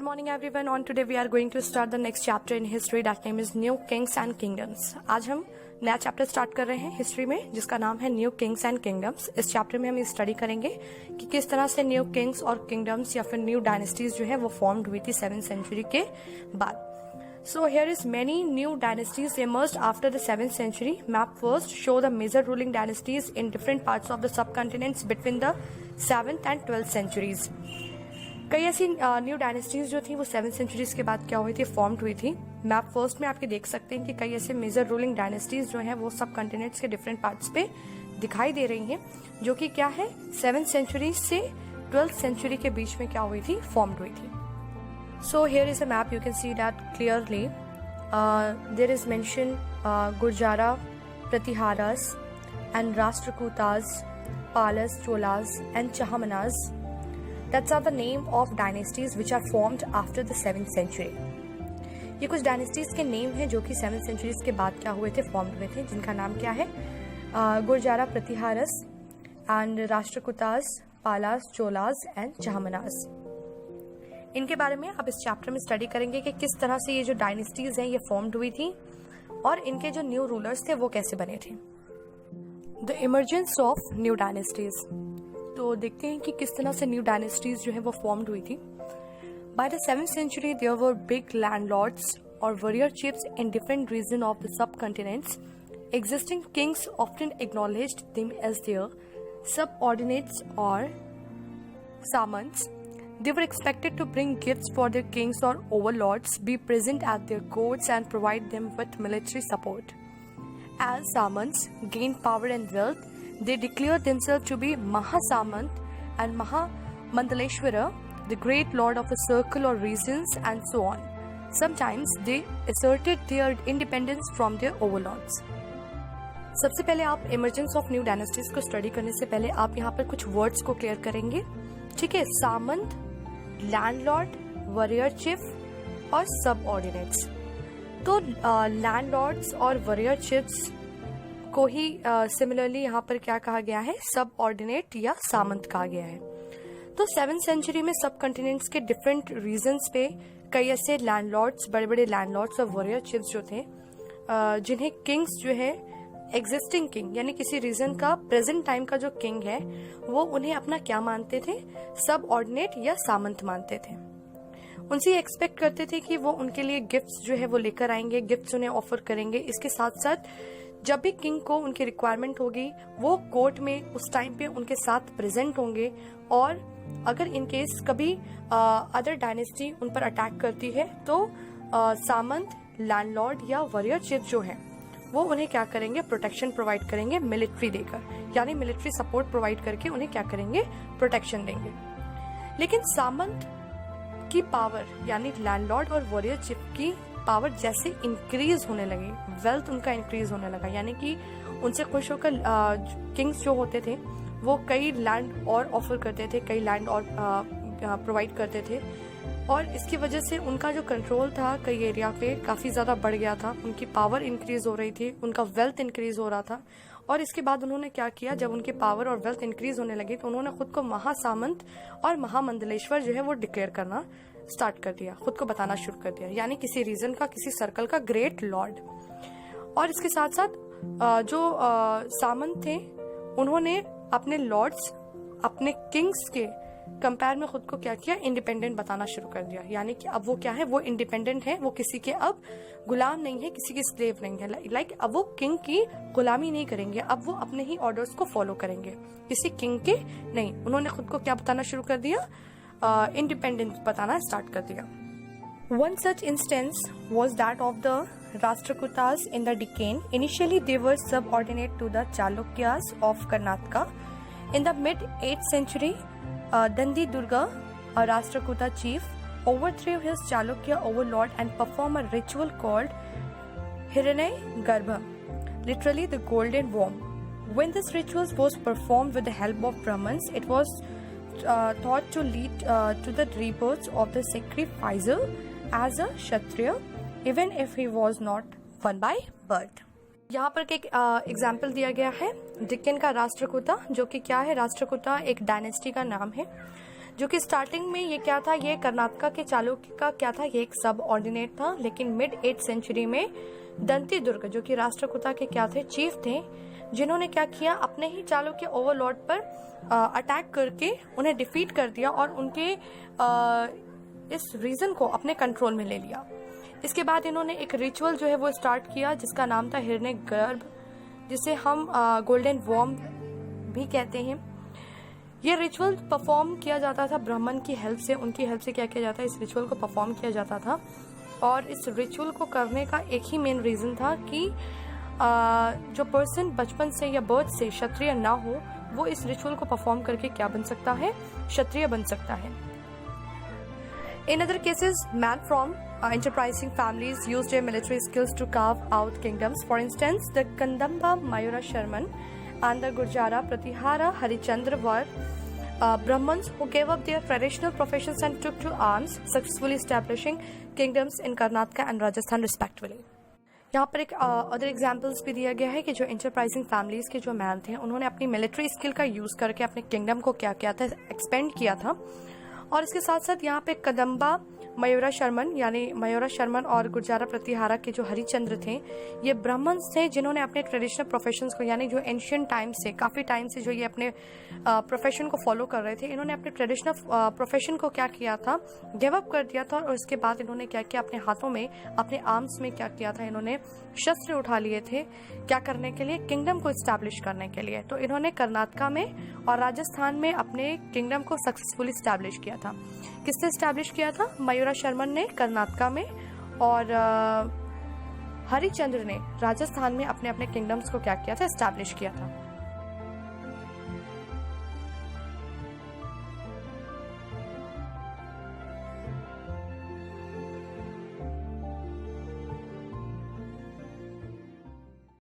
morning everyone. On today we are going to start the next chapter in history that name is New Kings and Kingdoms. आज हम नया chapter start कर रहे हैं history में जिसका नाम है न्यू किंग्स एंड किंगडम्स। इस चैप्टर में हम स्टडी करेंगे कि किस तरह से न्यू किंग्स और किंगडम्स या फिर न्यू डायनेस्टीज जो है वो फॉर्म्ड हुई थी 7th सेंचुरी के बाद। So here is many new dynasties emerged after the 7th century. Map first show the major ruling dynasties in different parts of the subcontinents between the 7th and 12th centuries. कई ऐसी new dynasties जो थी वो 7th centuries के बाद क्या हुई थी, फॉर्म्ड हुई थी। मैप फर्स्ट में आपके देख सकते हैं कि कई ऐसे मेजर रूलिंग डायनेस्टीज जो हैं वो सब कॉन्टिनेंट्स के डिफरेंट पार्ट्स पे दिखाई दे रही हैं, जो कि क्या है 7th सेंचुरी से 12th सेंचुरी के बीच में क्या हुई थी, फॉर्म्ड हुई थी। So here is a map, you can see that clearly. There is mentioned Gurjara, Pratiharas and Rashtrakutas, Palas, Cholas and Chahamanas. That's are the name of dynasties which are formed after the 7th century. ये कुछ dynasties के name हैं जो कि 7th centuries के बाद क्या हुए थे, फॉर्म्ड हुए थे, जिनका नाम क्या है Gurjara, प्रतिहारस and राष्ट्रकूतास, Palas, Cholas and चहमनास। इनके बारे में आप इस चैप्टर में स्टडी करेंगे कि किस तरह से ये जो डायनेस्टीज हैं ये फॉर्म्ड हुई थी और इनके जो न्यू रूलर्स थे वो कैसे बने थे। The emergence of new dynasties, तो देखते हैं कि किस तरह से न्यू डायनेस्टीज जो है वो फॉर्म्ड हुई थी। By the 7th century there were big landlords और warrior chiefs in different region of the subcontinents. Existing kings often acknowledged them as their subordinates और samants. They were expected to bring gifts for their kings or overlords, be present at their courts and provide them with military support. As Samants gained power and wealth, they declared themselves to be Mahasamant and Mahamandaleshwara, the great lord of a circle or regions and so on. Sometimes they asserted their independence from their overlords. सबसे पहले आप emergence of new dynasties को study करने से पहले आप यहाँ पर कुछ वर्ड्स को क्लियर करेंगे, ठीक है। सामंत, लैंडलॉर्ड, वॉरियर चिफ और सब ऑर्डिनेट्स। तो लैंडलॉर्ड्स और वॉरियर चिफ्स को ही सिमिलरली यहाँ पर क्या कहा गया है, सब ऑर्डिनेट या सामंत कहा गया है। तो 7th सेंचुरी में सब कॉन्टिनेंट्स के डिफरेंट रीजन्स पे कई ऐसे लैंडलॉर्ड्स, बड़े बड़े लैंडलॉर्ड्स और वॉरियर चिफ्स जो थे, जिन्हें किंग्स जो है एग्जिस्टिंग किंग यानी किसी रीजन का प्रेजेंट टाइम का जो किंग है वो उन्हें अपना क्या मानते थे, सब ऑर्डिनेट या सामंत मानते थे। उनसे एक्सपेक्ट करते थे कि वो उनके लिए गिफ्ट्स जो है वो लेकर आएंगे, गिफ्ट्स उन्हें ऑफर करेंगे। इसके साथ साथ जब भी किंग को उनकी रिक्वायरमेंट होगी वो कोर्ट में उस टाइम पे उनके साथ प्रेजेंट होंगे, और अगर इन केस कभी अदर डायनेस्टी उन पर अटैक करती है तो सामंत, लैंडलॉर्ड या वॉरियर चिफ जो है वो उन्हें क्या करेंगे, प्रोटेक्शन प्रोवाइड करेंगे मिलिट्री देकर, यानी मिलिट्री सपोर्ट प्रोवाइड करके उन्हें क्या करेंगे, प्रोटेक्शन देंगे। लेकिन सामंत की पावर यानी लैंडलॉर्ड और वॉरियर चिफ की पावर जैसे इंक्रीज होने लगी, वेल्थ उनका इंक्रीज होने लगा, यानी कि उनसे खुश होकर किंग्स जो होते थे वो कई लैंड और ऑफर करते थे, कई लैंड और प्रोवाइड करते थे, और इसकी वजह से उनका जो कंट्रोल था कई एरिया पे काफी ज्यादा बढ़ गया था, उनकी पावर इंक्रीज हो रही थी, उनका वेल्थ इंक्रीज हो रहा था। और इसके बाद उन्होंने क्या किया, जब उनकी पावर और वेल्थ इंक्रीज होने लगी तो उन्होंने खुद को महासामंत और महामंडलेश्वर जो है वो डिक्लेयर करना स्टार्ट कर दिया, खुद को बताना शुरू कर दिया, यानी किसी रीजन का, किसी सर्कल का ग्रेट लॉर्ड। और इसके साथ साथ जो सामंत थे उन्होंने अपने लॉर्ड्स, अपने किंग्स के कंपेयर में खुद को क्या किया, इंडिपेंडेंट बताना शुरू कर दिया, यानी कि अब वो क्या है, वो इंडिपेंडेंट है, वो किसी के अब गुलाम नहीं है, किसी की स्लेव नहीं है। लाइक अब वो किंग की गुलामी नहीं करेंगे, अब वो अपने ही ऑर्डर्स को फॉलो करेंगे, किसी किंग के नहीं। उन्होंने खुद को क्या बताना शुरू कर दिया, इंडिपेंडेंट बताना स्टार्ट कर दिया। One such instance was that of the Rashtrakutas in the Deccan. Initially they were subordinate to the Chalukyas of Karnataka. In the mid 8th century, Dandi Durga, a Rashtrakuta chief, overthrew his Chalukya overlord and performed a ritual called Hiranyai Garbha, literally the golden womb. When this ritual was performed with the help of Brahmins, it was thought to lead to the rebirth of the sacrificer as a Kshatriya, even if he was not one by birth. यहाँ पर एक example दिया गया है डिक्कन का राष्ट्रकूता, जो कि क्या है, राष्ट्रकूता एक डायनेस्टी का नाम है जो कि स्टार्टिंग में ये क्या था, ये कर्नाटका के चालुक्य का क्या था, ये एक सब ऑर्डिनेट था। लेकिन मिड 8th सेंचुरी में दंती दुर्ग जो कि राष्ट्रकूटा के क्या थे, चीफ थे, जिन्होंने क्या किया, अपने ही चालुक्य ओवरलॉर्ड पर अटैक करके उन्हें डिफीट कर दिया और उनके इस रीजन को अपने कंट्रोल में ले लिया। इसके बाद इन्होंने एक रिचुअल जो है वो स्टार्ट किया जिसका नाम था हिरण्यगर्भ, जिसे हम गोल्डन वॉर्म भी कहते हैं। ये रिचुअल परफॉर्म किया जाता था ब्राह्मण की हेल्प से, उनकी हेल्प से क्या किया जाता है, इस रिचुअल को परफॉर्म किया जाता था। और इस रिचुअल को करने का एक ही मेन रीजन था कि जो पर्सन बचपन से या बर्थ से क्षत्रिय ना हो, वो इस रिचुअल को परफॉर्म करके क्या बन सकता है, क्षत्रिय बन सकता है। In other cases, men from enterprising families used their military skills to carve out kingdoms. For instance, the Kadamba Mayura Sharman and the Gurjara Pratihara Harichandra were Brahmins who gave up their traditional professions and took to arms, successfully establishing kingdoms in Karnataka and Rajasthan respectively. यहाँ पर एक other examples भी दिया गया है कि जो enterprising families के जो मैन थे, उन्होंने अपनी मिलिट्री स्किल का यूज करके अपने किंगडम को क्या किया था, एक्सपेंड किया था। और इसके साथ साथ यहाँ पे कदम्बा मयूरा शर्मन यानी मयूरा शर्मन और गुर्जारा प्रतिहारा के जो हरिचंद्र थे, ये ब्राह्मण्स थे जिन्होंने अपने ट्रेडिशनल प्रोफेशंस को, यानी जो एंशियंट टाइम से, काफ़ी टाइम से जो ये अपने प्रोफेशन को फॉलो कर रहे थे, इन्होंने अपने ट्रेडिशनल प्रोफेशन को क्या किया था, गिव अप कर दिया था। और इसके बाद इन्होंने क्या किया, अपने हाथों में, अपने आर्म्स में क्या किया था, इन्होंने शस्त्र उठा लिए थे। क्या करने के लिए, किंगडम को इस्टेब्लिश करने के लिए। तो इन्होंने कर्नाटका में और राजस्थान में अपने किंगडम को सक्सेसफुली इस्टेब्लिश किया था। किसने इस्टेब्लिश किया था, मयूरा शर्मन ने कर्नाटका में, और हरिचंद्र ने राजस्थान में अपने अपने किंगडम्स को क्या किया था, इस्टेब्लिश किया था।